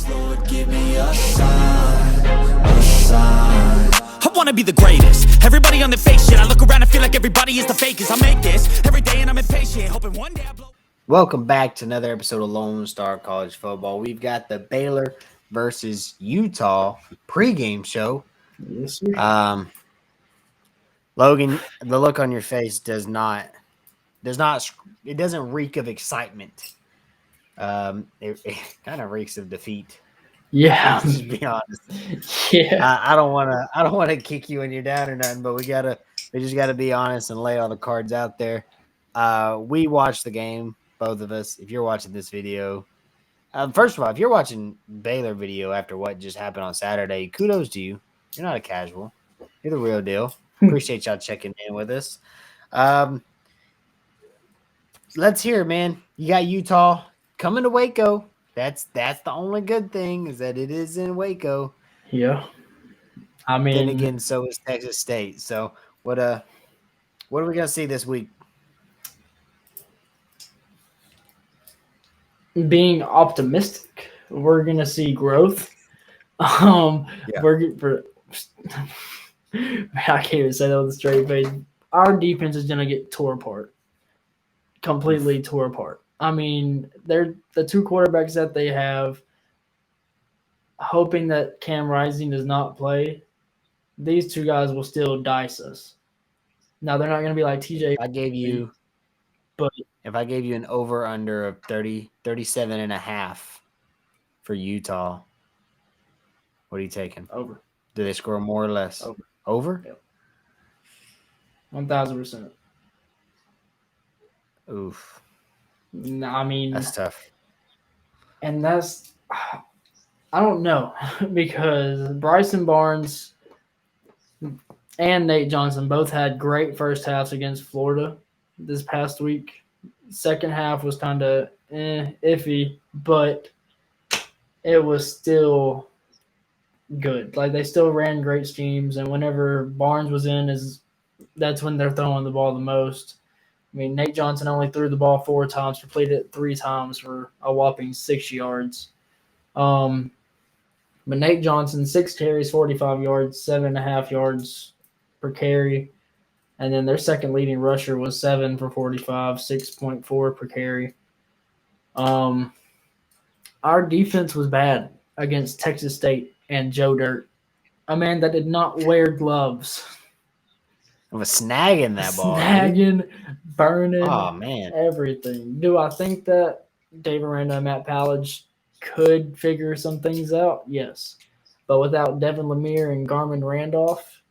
Lord, give me a sign, a sign. I wanna be the greatest. Everybody on the fake shit. I look around and feel like everybody is the fakest. I make this every day and I'm impatient, hoping one day I blow. Welcome back to another episode of Lone Star College Football. We've got the Baylor versus Utah pregame show. Yes, sir. Logan, the look on your face doesn't reek of excitement. It kind of reeks of defeat. Yeah. Let's just be honest. Yeah. I don't want to kick you when you're down or nothing, but we just gotta be honest and lay all the cards out there. We watched the game, both of us. If you're watching this video, first of all, if you're watching Baylor video after what just happened on Saturday, kudos to you. You're not a casual. You're the real deal. Appreciate y'all checking in with us. Let's hear it, man. You got Utah coming to Waco. That's the only good thing is that it is in Waco. Yeah. I mean, Then again, so is Texas State. So what are we gonna see this week? being optimistic, we're gonna see growth. I can't even say that with a straight face. Our defense is gonna get tore apart, completely tore apart. I mean, they're the two quarterbacks that they have. Hoping that Cam Rising does not play, these two guys will still dice us. Now they're not going to be like TJ. If I gave you an over under of 37 and a half for Utah, what are you taking? Over. Do they score more or less? Over? Yep. 1,000%. Oof. I mean, that's tough. And that's, I don't know, because Bryson Barnes and Nate Johnson both had great first halves against Florida this past week. Second half was kind of iffy, but it was still good. Like, they still ran great schemes, and whenever Barnes was in, that's when they're throwing the ball the most. I mean, Nate Johnson only threw the ball 4 times, completed it 3 times for a whopping 6 yards. But Nate Johnson, 6 carries, 45 yards, 7.5 yards per carry. And then their second leading rusher was 7 for 45, 6.4 per carry. Our defense was bad against Texas State and Joe Dirt, a man that did not wear gloves. I was snagging that ball. Snagging, burning, man, everything. Do I think that Dave Aranda and Matt Pallage could figure some things out? Yes. But without Devin Lemire and Garmin Randolph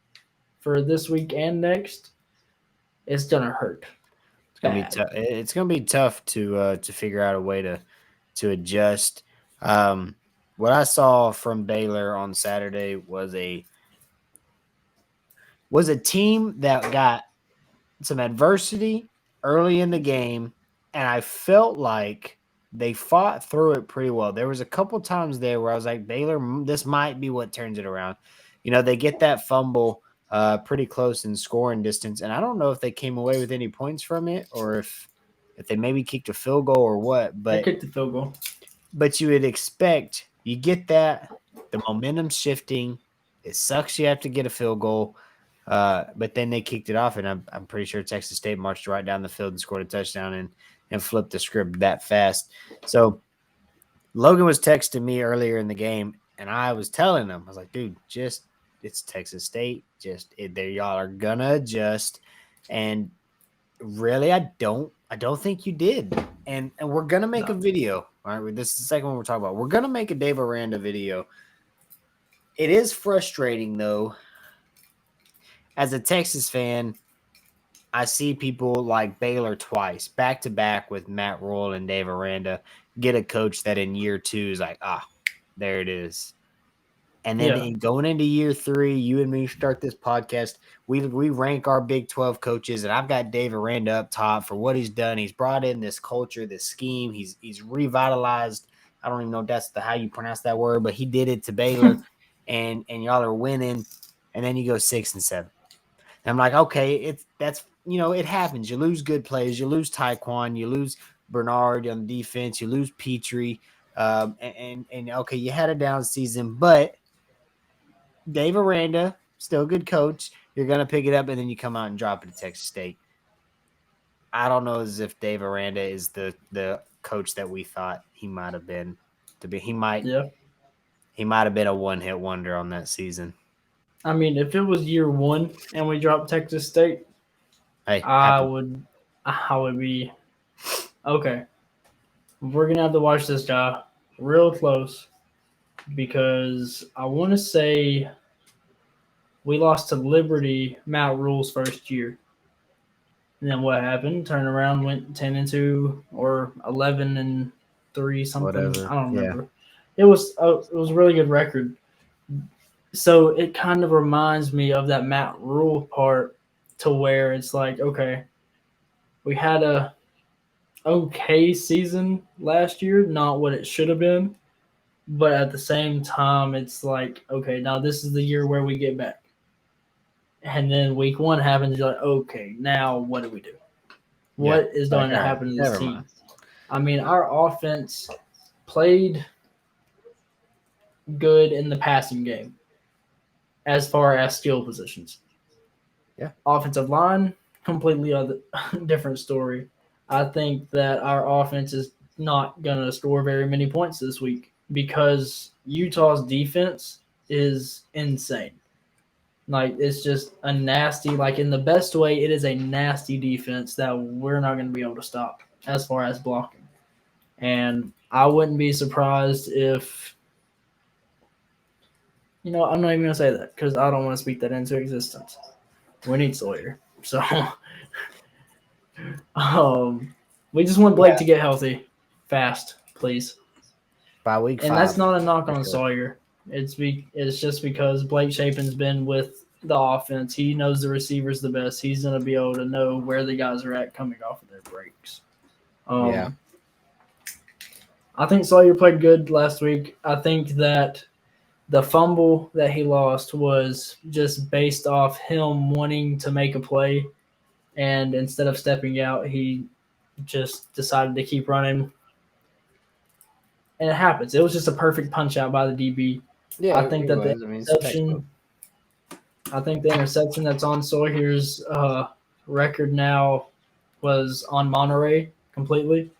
for this week and next, it's going to hurt. It's going to be tough. It's going to be tough to figure out a way to adjust. What I saw from Baylor on Saturday was a team that got some adversity early in the game, and I felt like they fought through it pretty well. There was a couple times there where I was like, Baylor, this might be what turns it around. You know, they get that fumble pretty close in scoring distance, and I don't know if they came away with any points from it or if they maybe kicked a field goal or what. But they kicked the field goal. But you would expect, you get that, the momentum's shifting. It sucks you have to get a field goal. But then they kicked it off, and I'm pretty sure Texas State marched right down the field and scored a touchdown and flipped the script that fast. So Logan was texting me earlier in the game, and I was telling him, I was like, dude, it's Texas State. There y'all are gonna adjust. And really, I don't think you did. And we're gonna make a video. All right, this is the second one we're talking about. We're gonna make a Dave Aranda video. It is frustrating though. As a Texas fan, I see people like Baylor twice, back-to-back with Matt Rule and Dave Aranda, get a coach that in year 2 is like, there it is. And then going into year 3, you and me start this podcast. We rank our Big 12 coaches, and I've got Dave Aranda up top for what he's done. He's brought in this culture, this scheme. He's revitalized. I don't even know if that's how you pronounce that word, but he did it to Baylor, and y'all are winning. And then you go 6 and 7. And I'm like, okay, it happens. You lose good players. You lose Taekwon. You lose Bernard on defense. You lose Petrie. And okay, you had a down season, but Dave Aranda, still a good coach. You're gonna pick it up, and then you come out and drop it at Texas State. I don't know as if Dave Aranda is the coach that we thought he might have been. He might have been a one-hit wonder on that season. I mean, if it was year one and we dropped Texas State, Hey, I would be okay. We're gonna have to watch this guy real close because I want to say we lost to Liberty Matt Rule's first year. And then what happened? Turned around, went 10-2 or 11-3, something. Whatever. I don't Yeah. remember. It was a really good record. So it kind of reminds me of that Matt Rule part to where it's like, okay, we had a okay season last year, not what it should have been, but at the same time, it's like, okay, now this is the year where we get back. And then week one happens, you're like, okay, now what do we do? What is going to happen to this team? I mean, our offense played good in the passing game as far as skill positions. Yeah. Offensive line, completely different story. I think that our offense is not going to score very many points this week because Utah's defense is insane. Like, it's just a nasty, like in the best way, it is a nasty defense that we're not going to be able to stop as far as blocking. And I wouldn't be surprised if, I'm not even going to say that because I don't want to speak that into existence. We need Sawyer. So, we just want Blake to get healthy fast, please. By week 5. And that's not a knock on Sawyer. It's just because Blake Chapin's been with the offense. He knows the receivers the best. He's going to be able to know where the guys are at coming off of their breaks. Yeah. I think Sawyer played good last week. I think that the fumble that he lost was just based off him wanting to make a play. And instead of stepping out, he just decided to keep running. And it happens. It was just a perfect punch out by the DB. Yeah, I think that the interception that's on Sawyer's record now was on Monterey completely.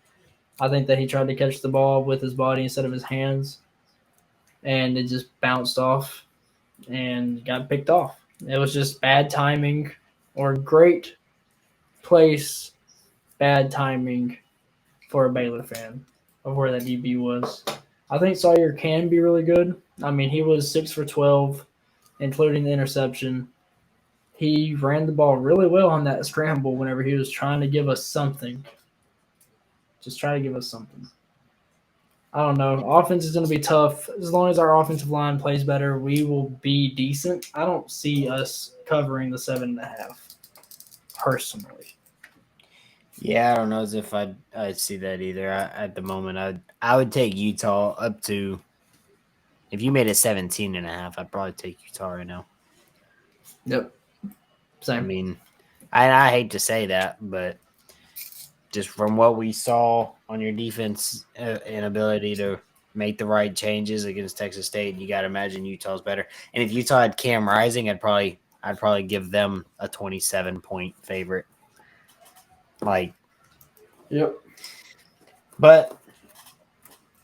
I think that he tried to catch the ball with his body instead of his hands, and it just bounced off and got picked off. It was just bad timing or great place, bad timing for a Baylor fan of where that DB was. I think Sawyer can be really good. I mean, he was 6 for 12, including the interception. He ran the ball really well on that scramble whenever he was trying to give us something. Just try to give us something. I don't know. Offense is going to be tough. As long as our offensive line plays better, we will be decent. I don't see us covering the 7.5 personally. Yeah, I don't know as if I'd see that either. At the moment, I would take Utah up to. If you made it 17.5, I'd probably take Utah right now. Yep. Same. I mean, I hate to say that, but just from what we saw on your defense and ability to make the right changes against Texas State, you got to imagine Utah's better. And if Utah had Cam Rising, I'd probably give them a 27-point favorite. Yep. But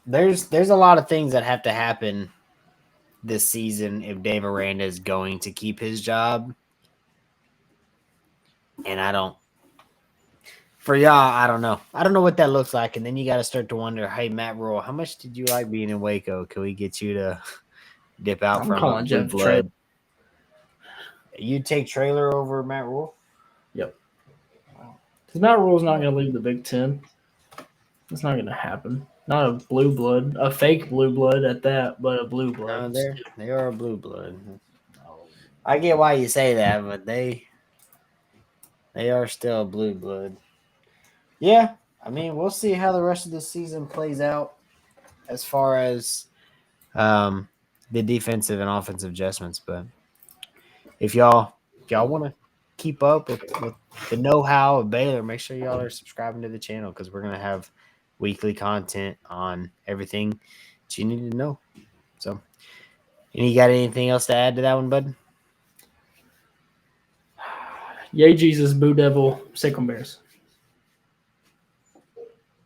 there's a lot of things that have to happen this season if Dave Aranda is going to keep his job. And I don't know. I don't know what that looks like. And then you got to start to wonder, hey, Matt Rule, how much did you like being in Waco? Can we get you to dip out from calling Jeff blood? You take Trailer over Matt Rule? Yep. Because Matt Rule's not going to leave the Big Ten. It's not going to happen. Not a blue blood, a fake blue blood at that, but a blue blood. No, they are a blue blood. I get why you say that, but they are still a blue blood. Yeah, I mean, we'll see how the rest of the season plays out as far as the defensive and offensive adjustments. But if y'all want to keep up with the know-how of Baylor, make sure y'all are subscribing to the channel because we're gonna have weekly content on everything that you need to know. So, and you got anything else to add to that one, bud? Yay, Jesus, Boo Devil, Sickle Bears.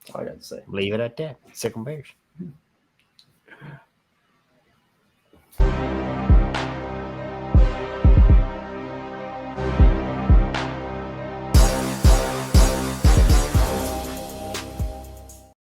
That's all I got to say. Leave it at that. Sickle Bears.